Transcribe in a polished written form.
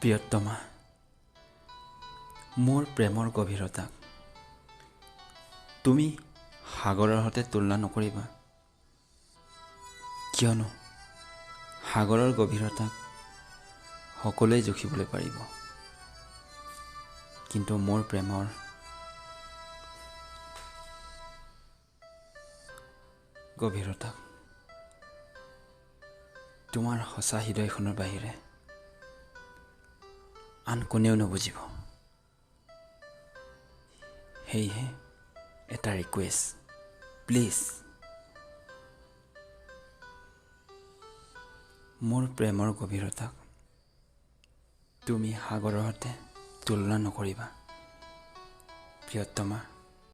প্ৰিয়তমা, মোৰ প্ৰেমৰ গভীৰতাক তুমি সাগৰৰ সৈতে তুলনা নকৰিবা, কিয়নো সাগৰৰ গভীৰতাক সকলোৱে জুখিবলৈ পাৰিব, কিন্তু মোৰ প্ৰেমৰ গভীৰতাক তোমাৰ সঁচা হৃদয়খনৰ বাহিৰে আন কোনেও নুবুজিব। সেয়েহে এটা ৰিকুৱেষ্ট, প্লিজ মোৰ প্ৰেমৰ গভীৰতাক তুমি সাগৰৰ সৈতে তুলনা নকৰিবা, প্ৰিয়তমা।